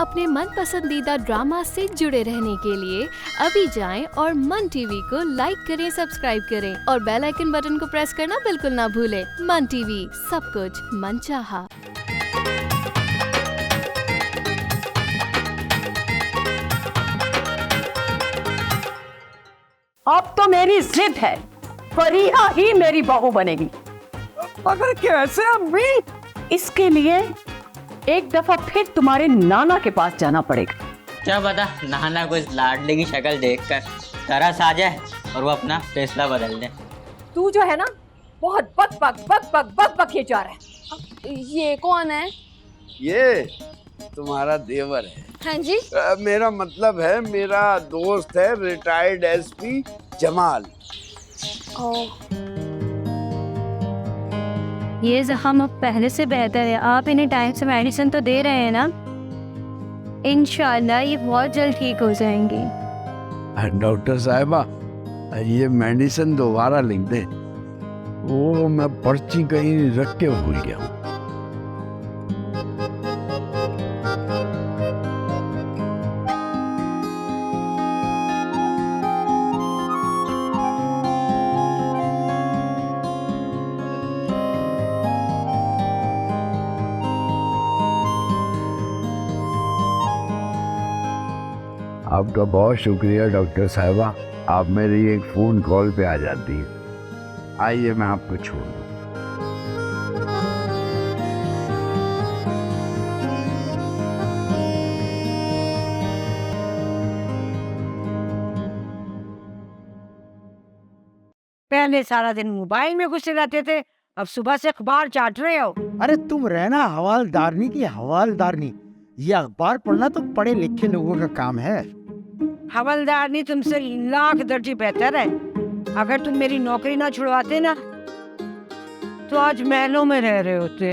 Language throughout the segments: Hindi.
अपने मन पसंदीदा ड्रामा से जुड़े रहने के लिए अभी जाएं और मन टीवी को लाइक करें, सब्सक्राइब करें और बेल आइकन बटन को प्रेस करना बिल्कुल ना भूलें। मन टीवी, सब कुछ मनचाहा। अब तो मेरी जिद है, फरीहा ही मेरी बहू बनेगी। मगर कैसे अम्मी? इसके लिए एक दफा फिर तुम्हारे नाना के पास जाना पड़ेगा। क्या पता नाना को इस लाडले की शक्ल देखकर तरस आ जाए और वो अपना फैसला बदल दे। तू जो है ना, बहुत बक बक बक बक बक बक ये जा रहा है। ये कौन है? ये तुम्हारा देवर है। हाँ जी। मेरा मतलब है, मेरा दोस्त है रिटायर्ड एसपी जमाल। ये जख्म अब पहले से बेहतर है। आप इन्हें टाइम से मेडिसिन तो दे रहे हैं ना? इंशाल्लाह ये बहुत जल्द ठीक हो जाएंगी। डॉक्टर साहिबा, ये मेडिसिन दोबारा लिख दे। वो मैं पर्ची कहीं रख के भूल गया हूँ। आपका बहुत शुक्रिया डॉक्टर साहिबा, आप मेरी एक फ़ोन कॉल पे आ जाती हैं। आइए मैं आपको छोड़ दूँ। पहले सारा दिन मोबाइल में घुसे रहते थे, अब सुबह से अखबार चाट रहे हो। अरे तुम रहना हवालदारनी की हवालदारनी। ये अखबार पढ़ना तो पढ़े लिखे लोगों का काम है। हवलदारनी तुमसे लाख दर्जे बेहतर है। अगर तुम मेरी नौकरी ना छुड़वाते ना तो आज महलों में रह रहे होते।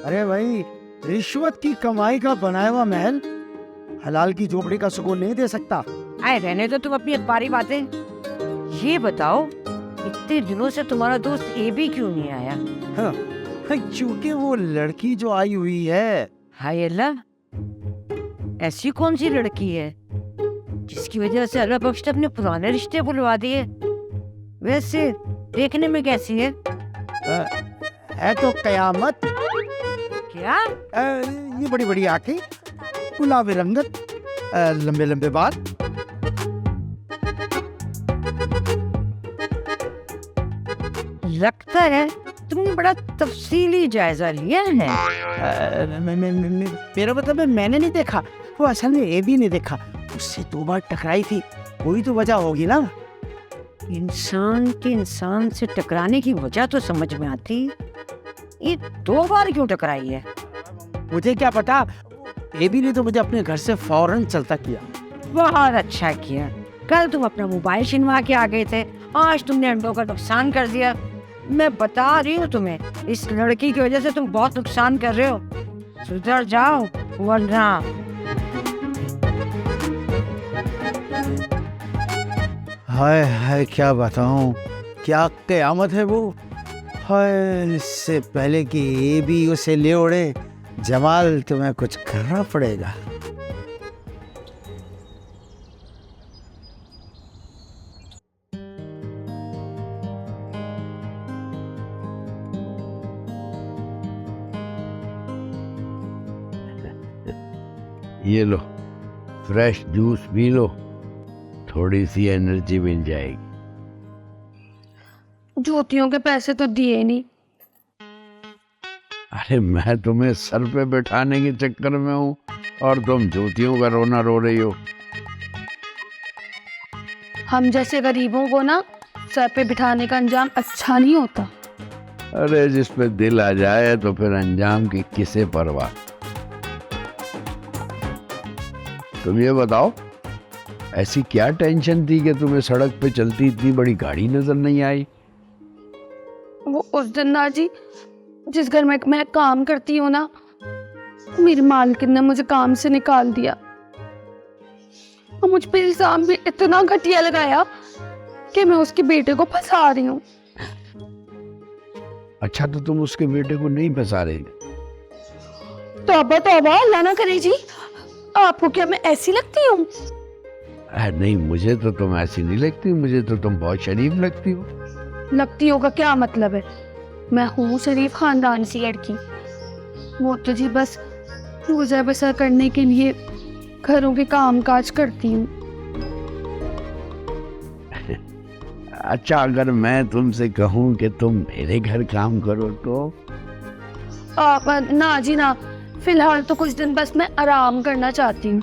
अरे भाई, रिश्वत की कमाई का बनाया हुआ महल हलाल की झोपड़ी का सुकून नहीं दे सकता। आए रहने तो तुम अपनी अखबारी बातें। ये बताओ, इतने दिनों से तुम्हारा दोस्त ए भी क्यों नहीं आया? हाँ, क्योंकि वो लड़की जो आई हुई है। हाय अल्लाह, ऐसी कौन सी लड़की है जिसकी वजह से अल्लाह बख्श अपने पुराने रिश्ते बुलवा दिए? वैसे देखने में कैसी है? है तो कयामत। क्या? ये बड़ी बड़ी आंखें, गुलाबी रंगत, लंबे लंबे बाल। लगता है तुमने बड़ा तफसीली जायजा लिया है। मेरा मतलब है मैंने नहीं देखा, वो असल में ये भी नहीं देखा। उससे 2 बार टकराई थी, कोई तो वजह होगी ना। इंसान के इंसान से टकराने की वजह तो समझ में आती, ये 2 बार क्यों टकराई है? मुझे क्या पता, ये भी नहीं तो मुझे अपने घर से फौरन चलता किया। बहुत अच्छा किया। कल तुम अपना मोबाइल छिनवा के आ गए थे, आज तुमने अंडों का नुकसान कर दिया। मैं बता रही हूँ तुम्हें, इस लड़की की वजह से तुम बहुत नुकसान कर रहे हो। सुधर जाओ वरना। हाय हाय, क्या बताऊं, क्या कयामत है वो। हाय, इससे पहले कि ये भी उसे ले उड़े, जमाल तुम्हें कुछ करना पड़ेगा। ये लो, फ्रेश जूस पी लो, थोड़ी सी एनर्जी मिल जाएगी। जूतियों के पैसे तो दिए नहीं। अरे मैं तुम्हें सर पे बैठाने के चक्कर में हूँ और तुम जूतियों का रोना रो रही हो। हम जैसे गरीबों को ना सर पे बिठाने का अंजाम अच्छा नहीं होता। अरे जिस पे दिल आ जाए तो फिर अंजाम की किसे परवाह। तुम ये बताओ, ऐसी क्या टेंशन थी कि तुम्हें सड़क पे चलती इतनी बड़ी गाड़ी नजर नहीं आई? वो उस दिन ना जी, जिस घर में मैं काम करती हूँ ना, मेरी मालकिन ने मुझे काम से निकाल दिया और मुझ पे इल्जाम भी इतना घटिया लगाया कि मैं उसके बेटे को फंसा रही हूँ। अच्छा, तो तुम उसके बेटे को नहीं फंसा रही? तौबा तौबा, अल्लाह ना करे जी। आपको क्या मैं ऐसी लगती हूँ? नहीं, मुझे तो तुम ऐसी नहीं लगती, मुझे तो तुम बहुत शरीफ लगती हो। लगती होगा क्या मतलब है? मैं हूँ शरीफ खानदान सी लड़की। वो तो जी बस गुजर बसर करने के लिए घरों के काम काज करती हूँ। अच्छा, अगर मैं तुमसे कहूँ कि तुम मेरे घर काम करो तो? आप ना जी ना, फिलहाल तो कुछ दिन बस मैं आराम करना चाहती हूँ।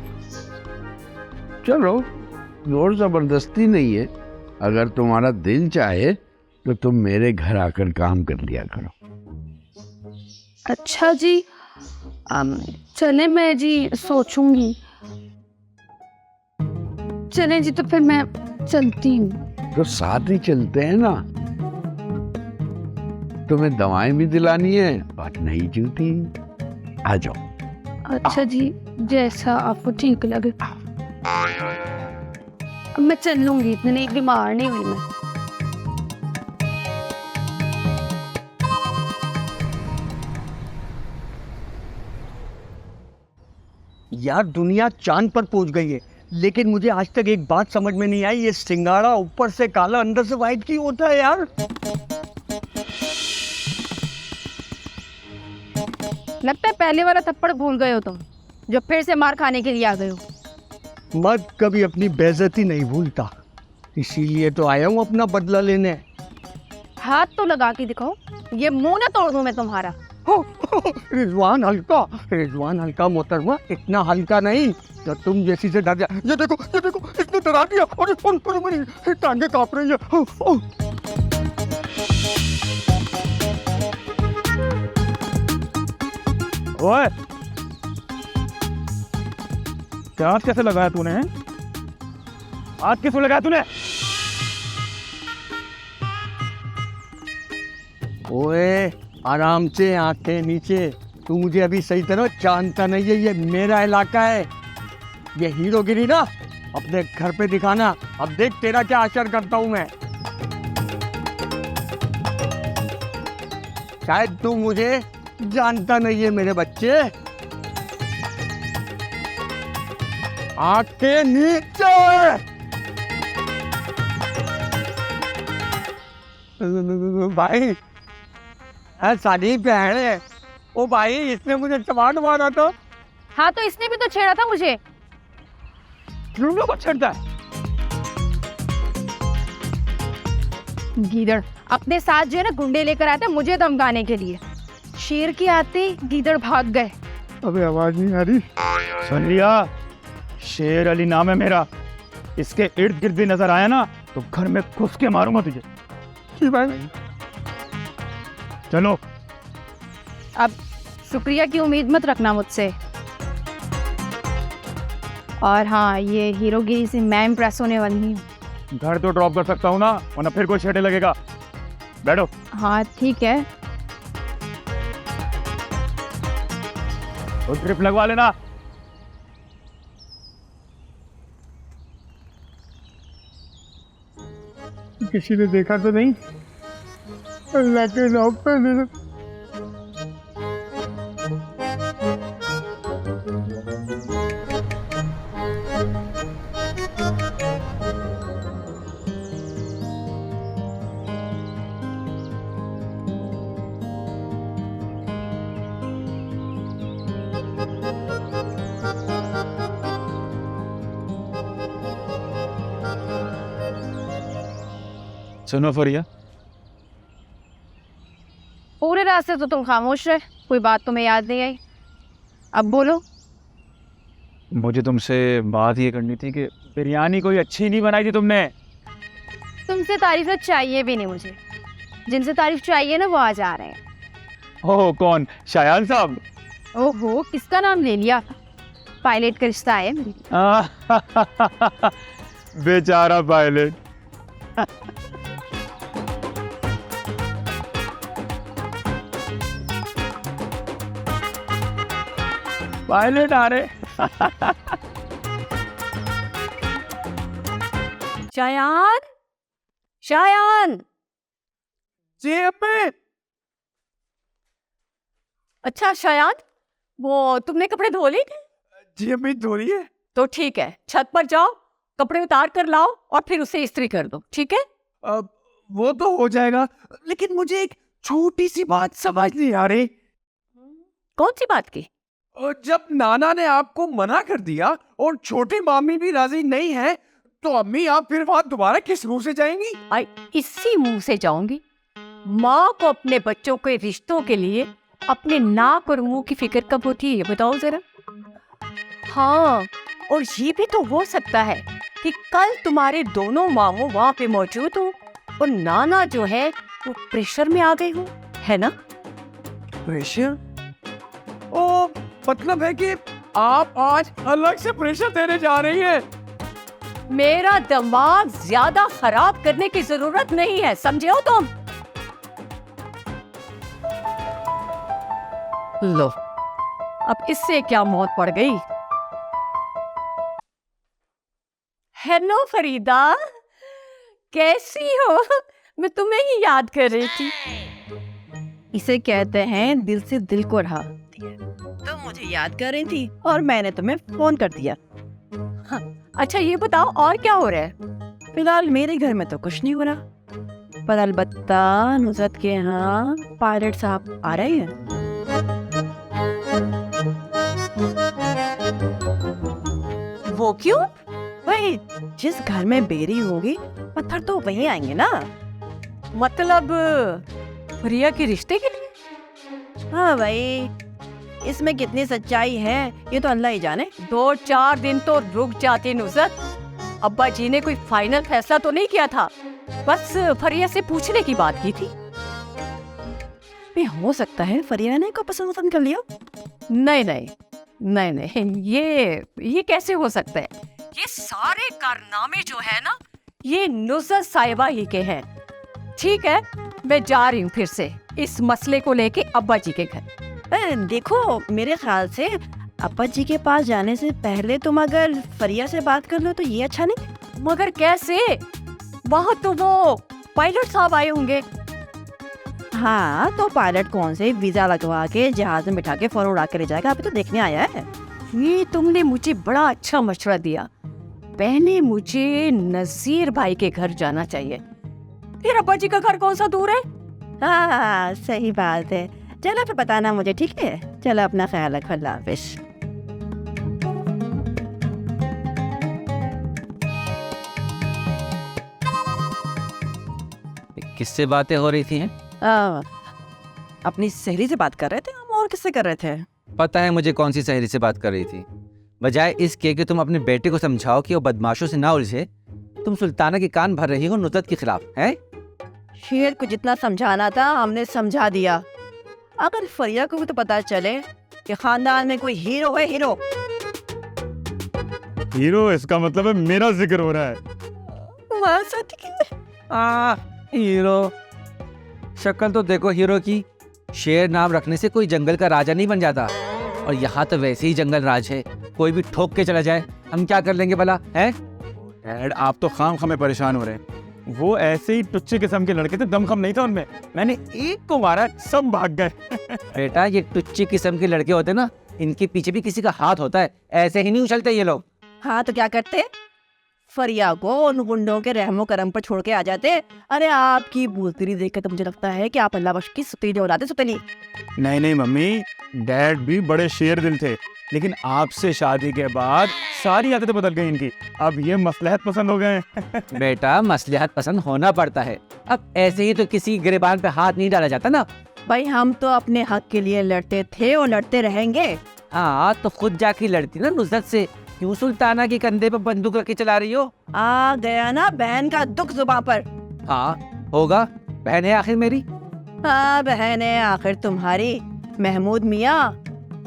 चलो, जोर जबरदस्ती नहीं है। अगर तुम्हारा दिल चाहे तो तुम मेरे घर आकर काम कर लिया करो। अच्छा जी, चले मैं जी सोचूंगी। चले जी, तो फिर मैं चलती हूँ। तो साथ ही चलते हैं ना। तुम्हें दवाएं भी दिलानी है और नई जूती। आ जाओ। अच्छा जी, जैसा आपको ठीक लगे। अब मैं चल लूंगी, इतनी बीमार नहीं हुई मैं। यार दुनिया चांद पर पहुंच गई है, लेकिन मुझे आज तक एक बात समझ में नहीं आई, ये सिंगाड़ा ऊपर से काला अंदर से वाइट क्यों होता है यार? लगता है पहले वाला थप्पड़ भूल गए हो तुम, जो फिर से मार खाने के लिए आ गए हो। मर्द कभी अपनी बेइज्जती नहीं भूलता, इसीलिए तो आया हूँ अपना बदला लेने। हाथ तो लगा के दिखाओ, ये मुंह ना तोड़ दूं मैं तुम्हारा। रिजवान हल्का मोहतरमा, इतना हल्का नहीं तो तुम जैसी से डर जा। ये देखो इसने डरा दिया और मेरी टांगे कांप रही है। ओए, क्या हाथ कैसे लगाया तूने? हाथ किसको लगाया तूने? ओए आराम से, आंखें नीचे। तू मुझे अभी सही तरह जानता नहीं है, ये मेरा इलाका है। ये हीरोगिरी ना अपने घर पे दिखाना। अब देख तेरा क्या असर करता हूं मैं। शायद तू मुझे जानता नहीं है मेरे बच्चे। आंखें नीचे। भाई साड़ी पहन है। ओ भाई, इसने मुझे चमाट मारा था। हाँ तो इसने भी तो छेड़ा था मुझे। लूंगा को छेड़ता है। गीदड़ अपने साथ जो है ना गुंडे लेकर आए थे मुझे धमकाने के लिए। शेर के आते गीदड़ भाग गए। अबे आवाज नहीं आ रही। सुन लिया, शेर अली नाम है मेरा। इसके इर्द गिर्द भी नजर आया ना तो घर में घुस के मारूंगा तुझे। जी भाई। चलो। अब शुक्रिया की उम्मीद मत रखना मुझसे। और हाँ, ये हीरोगिरी से मैं इम्प्रेस होने वाली हूँ। घर तो ड्रॉप कर सकता हूँ ना, वरना फिर कोई छेड़े लगेगा। बैठो। हाँ ठीक है। तो ट्रिप लगवा लेना। किसी ने देखा तो नहीं? अल्लाह के नाम पे सुनो फरिया, पूरे रास्ते तो तुम खामोश रहे, कोई बात तुम्हें याद नहीं आई। अब बोलो। मुझे तुमसे बात ये करनी थी कि बिरयानी कोई अच्छी नहीं बनाई थी तुमने। तुमसे तारीफ चाहिए भी नहीं मुझे। जिनसे तारीफ चाहिए ना वो आ जा रहे हैं। ओह, कौन? शायान साहब? ओहो, किसका नाम ले लिया? पायलट का रिश्ता है मेरी। बेचारा पायलट। पायलट आ रहे। शायान, शायान। जी अम्मी। अच्छा शायान, वो तुमने कपड़े धो लिए? जी अम्मी धो रही है। तो ठीक है, छत पर जाओ, कपड़े उतार कर लाओ और फिर उसे इस्त्री कर दो, ठीक है? अब वो तो हो जाएगा, लेकिन मुझे एक छोटी सी बात समझ नहीं आ रही। कौन सी बात की? और जब नाना ने आपको मना कर दिया और छोटी मामी भी राजी नहीं है, तो अम्मी आप फिर वहां दोबारा किस मुंह से जाएंगी? आई इसी मुंह से जाऊंगी। माँ को अपने बच्चों के रिश्तों के लिए अपने नाक और मुंह की फिक्र कब होती है, ये बताओ जरा। हाँ, और ये भी तो हो सकता है कि कल तुम्हारे दोनों मामू वहाँ पे मौजूद हो और नाना जो है वो प्रेशर में आ गए हो, है ना? प्रेशर? ओ, मतलब है कि आप आज अलग से प्रेशर देने जा रही हैं? मेरा दिमाग ज्यादा खराब करने की जरूरत नहीं है, समझे हो तुम? लो, अब इससे क्या मौत पड़ गई। हेलो फरीदा, कैसी हो? मैं तुम्हें ही याद कर रही थी। इसे कहते हैं दिल से दिल को रहा। तुम मुझे याद कर रही थी और मैंने तुम्हें फोन कर दिया। हाँ, अच्छा ये बताओ और क्या हो रहा है? फिलहाल मेरे घर में तो कुछ नहीं हो रहा, पर अलबत्ता नुसरत के यहाँ पायलट साहब आ रहे हैं। वो क्यों? वही जिस घर में बेरी होगी पत्थर तो वहीं आएंगे ना। मतलब प्रिया के रिश्ते के लिए? हाँ भाई, इसमें कितनी सच्चाई है ये तो अल्लाह ही जाने। 2-4 दिन तो रुक जाती नुसरत। अब्बा जी ने कोई फाइनल फैसला तो नहीं किया था, बस फरिया से पूछने की बात की थी। हो सकता है फरिया ने को पसंद कर लिया। नहीं नहीं नहीं नहीं, ये कैसे हो सकता है? ये सारे कारनामे जो है ना, ये नुसरत साहिबा ही के हैं। ठीक है, मैं जा रही हूँ फिर से इस मसले को लेके अब्बा जी के घर। देखो, मेरे ख्याल से अब्बा जी के पास जाने से पहले तुम अगर फरिया से बात कर लो तो ये अच्छा नहीं। मगर कैसे? वहाँ तो वो पायलट साहब आए होंगे। हाँ, तो पायलट कौन से वीजा लगवा के जहाज में बिठा के फौरन उड़ा के ले जाएगा? अभी तो देखने आया है। ये तुमने मुझे बड़ा अच्छा मशवरा दिया। पहले मुझे नजीर भाई के घर जाना चाहिए, फिर अब्बा जी का घर कौन सा दूर है? हाँ, सही बात है। चलो फिर बताना मुझे, ठीक है? चलो, अपना ख्याल रखो, अल्लाह हाफिज। किससे बातें हो रही थी हैं? अपनी सहेली से बात कर रहे थे हम। और किससे कर रहे थे? पता है मुझे कौन सी सहेली से बात कर रही थी। बजाय इसके कि तुम अपने बेटे को समझाओ कि वो बदमाशों से ना उलझे, तुम सुल्ताना के कान भर रही हो नुसरत के खिलाफ, हैं? शेर को जितना समझाना था हमने समझा दिया। अगर फरिया को भी तो पता चले कि खानदान में कोई हीरो है। हीरो इसका मतलब है मेरा जिक्र हो रहा है। हीरो? शक्ल तो देखो हीरो की। शेर नाम रखने से कोई जंगल का राजा नहीं बन जाता, और यहाँ तो वैसे ही जंगल राज है। कोई भी ठोक के चला जाए, हम क्या कर लेंगे भला, है? डैड, आप तो खाम में परेशान हो रहे हैं। वो ऐसे ही टुच्चे किस्म के लड़के थे, दमखम नहीं था उनमें। मैंने एक को मारा, सब भाग गए। बेटा, ये टुच्ची किस्म के लड़के होते ना, इनके पीछे भी किसी का हाथ होता है। ऐसे ही नहीं उछलते ये लोग। हाँ, तो क्या करते? फरिया को उन गुंडों के रहमो करम पर छोड़ के आ जाते। अरे, आपकी बूतरी देख कर तो मुझे लगता है कि आप अल्लाह बख्श की सुतीली औलाद है, सुतीली। नहीं मम्मी, डैड भी बड़े शेर दिल थे, लेकिन आपसे शादी के बाद सारी आदतें बदल गई इनकी। अब ये मसलहत पसंद हो गए। बेटा, मसलहत पसंद होना पड़ता है। अब ऐसे ही तो किसी गिरेबान पे हाथ नहीं डाला जाता ना। भाई, हम तो अपने हक के लिए लड़ते थे और लड़ते रहेंगे। हाँ, तो खुद जाके लड़ती ना नुसरत से। क्यों सुल्ताना के कंधे पर बंदूक रख के चला रही हो? आ गया ना बहन का दुख जुबान पर। हाँ, होगा। बहन है आखिर मेरी। हाँ, बहन है आखिर तुम्हारी। महमूद मियाँ,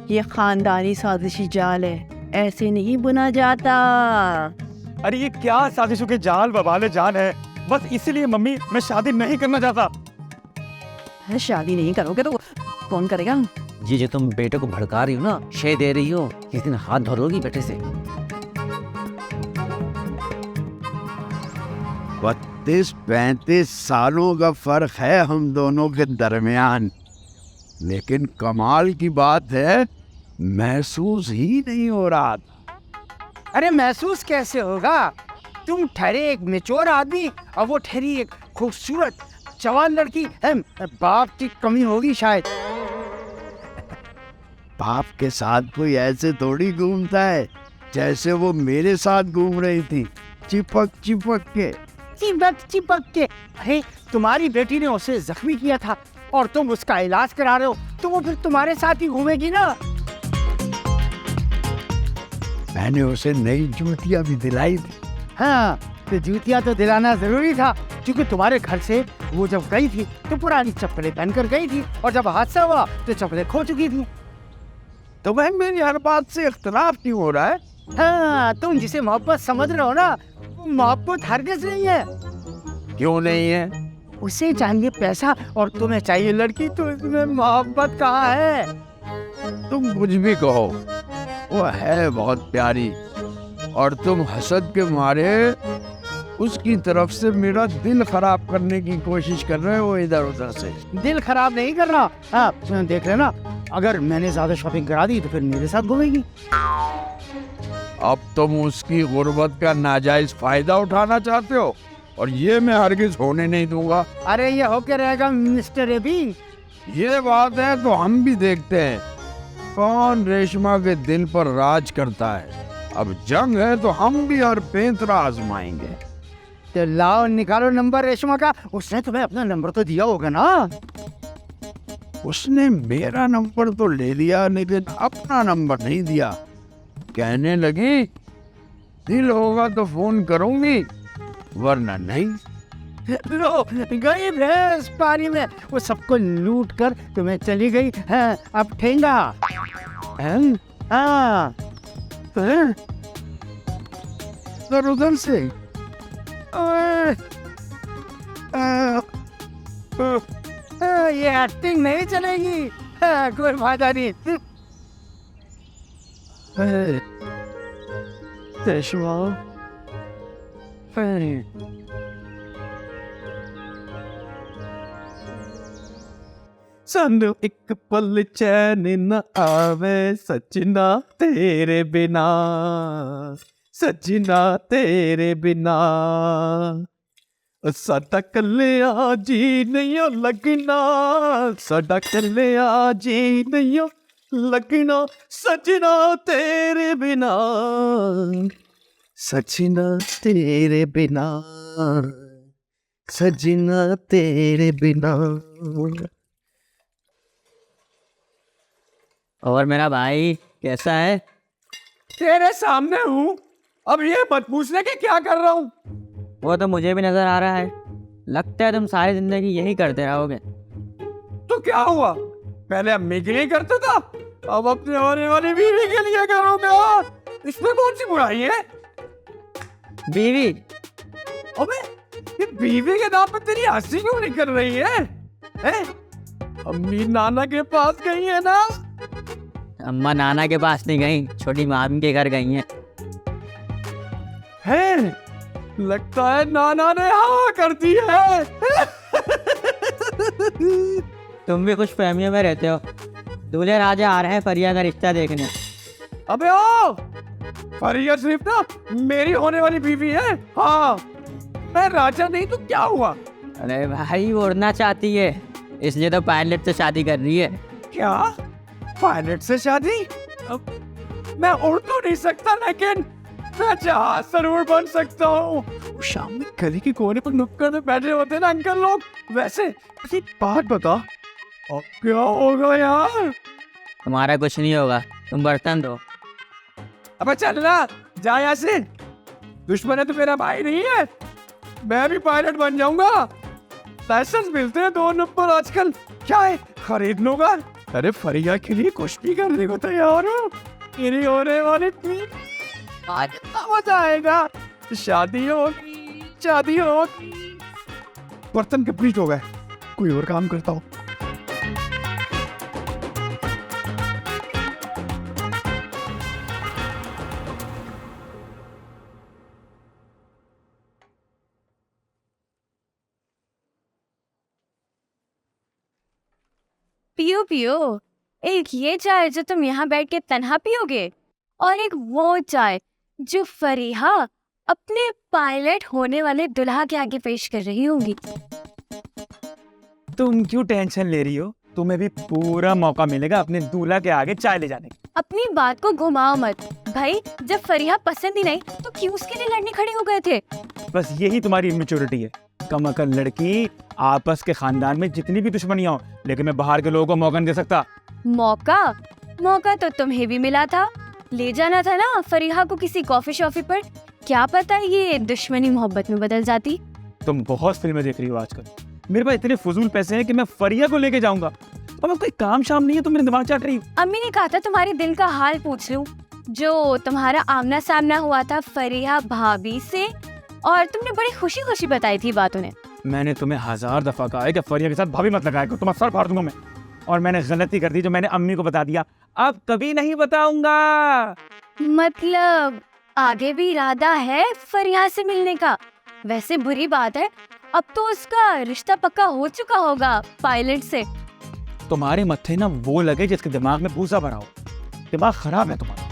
ये खानदानी साजिशी जाल है, ऐसे नहीं बुना जाता। अरे ये क्या साजिशों के जाल बवाले जाल है। बस इसीलिए मम्मी मैं शादी नहीं करना चाहता। शादी नहीं करोगे तो कौन करेगा? ये जो तुम बेटे को भड़का रही हो ना, शे दे रही हो, किस दिन हाथ धरोगी बेटे से। 32-35 सालों का फर्क है हम दोनों के दरमियान, लेकिन कमाल की बात है महसूस ही नहीं हो रहा था। अरे महसूस कैसे होगा? तुम ठहरे एक मेच्योर आदमी और वो ठहरी एक खूबसूरत जवान लड़की। बाप की कमी होगी शायद। बाप के साथ कोई ऐसे थोड़ी घूमता है जैसे वो मेरे साथ घूम रही थी, चिपक चिपक के। चिपक चिपक के? अरे तुम्हारी बेटी ने उसे जख्मी किया था और तुम उसका इलाज करा रहे हो, तो वो फिर तुम्हारे साथ ही घूमेगी ना। मैंने उसे नई जूतियां भी दिलाई थी। हाँ, तो जूतियां तो दिलाना जरूरी था, क्योंकि तुम्हारे घर से वो जब गई थी तो पुरानी चप्पलें पहनकर गई थी, और जब हादसा हुआ तो चप्पलें खो चुकी थी। तो भाई मेरी हर बात से इख्तलाफ क्यों हो रहा है? हाँ, तुम जिसे मोहब्बत समझ रहे हो ना, वो मोहब्बत हरगिज नहीं है। क्यों नहीं है? उसे चाहिए पैसा और तुम्हें चाहिए लड़की, तो इसमें मोहब्बत कहाँ है? तुम कुछ भी कहो, वो है बहुत प्यारी, और तुम हसद के मारे उसकी तरफ से मेरा दिल खराब करने की कोशिश कर रहे हो इधर उधर से। दिल खराब नहीं कर रहा। हाँ, देख लेना, अगर मैंने ज्यादा शॉपिंग करा दी तो फिर मेरे साथ घूमेगी। अब तुम उसकी गुर्बत का नाजायज फायदा उठाना चाहते हो, और ये मैं हरगिज होने नहीं दूंगा। अरे ये होके रहेगा मिस्टर एबी। ये बात है तो हम भी देखते हैं कौन रेशमा के दिल पर राज करता है। अब जंग है तो हम भी हर पैंतरा आजमाएंगे। तो लाओ, निकालो नंबर रेशमा का। उसने तुम्हें अपना नंबर तो दिया होगा ना? उसने मेरा नंबर तो ले लिया, लेकिन अपना नंबर नहीं दिया। कहने लगी दिल होगा तो फोन करूंगी, वरना नहीं। लो, गई भैंस पानी में। वो सबको लूट कर तुम्हें चली गई है। अब ठेंगा। हाँ, उधर उधर से ये एक्टिंग नहीं चलेगी। कोई फायदा नहीं। रेशमा, सानू एक पल चैन न आवे सजना तेरे बिना, सजना तेरे बिना, साडा कल्लिया जी नहीं ओ लगना, साडा कल्लिया जी नहीं ओ लगना, सजना तेरे बिना, सजना तेरे बिना, सजना तेरे बिना। और मेरा भाई कैसा है? तेरे सामने हूँ, अब ये मत पूछने कि क्या कर रहा हूँ। वो तो मुझे भी नजर आ रहा है, लगता है तुम सारी जिंदगी यही करते रहोगे। तो क्या हुआ, पहले अम्मी के लिए करता था, अब अपने होने वाली बीवी के लिए करोगे। इसमें कौन सी बुराई है? बीवी? अबे ये बीवी के नाम पे तेरी हंसी क्यों निकल रही है? हैं? अम्मी नाना के पास गई है ना? अम्मा नाना के पास नहीं गई, छोटी मामी के घर गई हैं। है? लगता है नाना ने हाँ कर दी है। तुम भी कुछ फहमियों में रहते हो। दूल्हे राजा आ रहे हैं फरिया का रिश्ता देखने। अबे ओ, फरिया सिर्फ ना मेरी होने वाली बीवी है। हाँ, मैं राजा नहीं तो क्या हुआ? अरे भाई वो उड़ना चाहती है, इसलिए तो पायलट से शादी कर रही है। क्या पायलट से शादी? अब मैं उड़ तो नहीं सकता, लेकिन मैं जहाज जरूर बन सकता हूँ। शाम में गली के कोने पर नुक्कड़ में बैठे होते ना अंकल लोग, वैसे। एक बात बता, अब क्या होगा यार? तुम्हारा कुछ नहीं होगा, तुम बर्तन दो। अबे चल ना, जा यहाँ से। दुश्मन है तो मेरा भाई नहीं है। मैं भी पायलट बन जाऊंगा। लाइसेंस मिलते हैं 2 नंबर आजकल, क्या है खरीद लूंगा। अरे फरिया के लिए कुछ भी करने को तैयार हूँ। मेरी होने वाली आज मजा आएगा। शादी होगी, शादी होगी। बर्तन कंप्लीट हो गए, कोई और काम करता हूँ। पियो पियो, एक ये चाय जो तुम यहाँ बैठ के तन्हा पियोगे, और एक वो चाय जो फरीहा अपने पायलट होने वाले दुल्हा के आगे पेश कर रही होंगी। तुम क्यों टेंशन ले रही हो? तुम्हें भी पूरा मौका मिलेगा अपने दूल्हा के आगे चाय ले जाने का। अपनी बात को घुमाओ मत भाई, जब फरीहा पसंद ही नहीं तो क्यों उसके लिए लड़ने खड़े हो गए थे? बस यही तुम्हारी इमेच्योरिटी है। कम अकल लड़की, आपस के खानदान में जितनी भी दुश्मनियां हो, लेकिन मैं बाहर के लोगों को मौका नहीं दे सकता। मौका तो तुम्हें भी मिला था, ले जाना था ना फरीहा को किसी कॉफी शॉफी पर। क्या पता ये दुश्मनी मोहब्बत में बदल जाती। तुम बहुत फिल्में देख रही हो आजकल। मेरे पास इतने फजूल पैसे हैं कि मैं फरिया को लेके जाऊंगा, और मैं कोई काम शाम नहीं है तो मेरे दिमाग चाट रही हूँ। अम्मी ने कहा था तुम्हारे दिल का हाल पूछ लूं, जो तुम्हारा आमना सामना हुआ था फरीहा भाभी से, और तुमने बड़ी खुशी खुशी बताई थी बात उन्हें। मैंने तुम्हें 1000 दफा कहा है कि फरिया के साथ भाभी मत लगाया करो, तुम्हारा सर फाड़ दूंगा मैं। और मैंने गलती कर दी जो मैंने अम्मी को बता दिया, अब कभी नहीं बताऊंगा। मतलब आगे भी इरादा है फरिया से मिलने का? वैसे बुरी बात है, अब तो उसका रिश्ता पक्का हो चुका होगा पायलट से। तुम्हारे मत्थे ना वो लगे जिसके दिमाग में भूसा भरा हो। दिमाग खराब है तुम्हारा।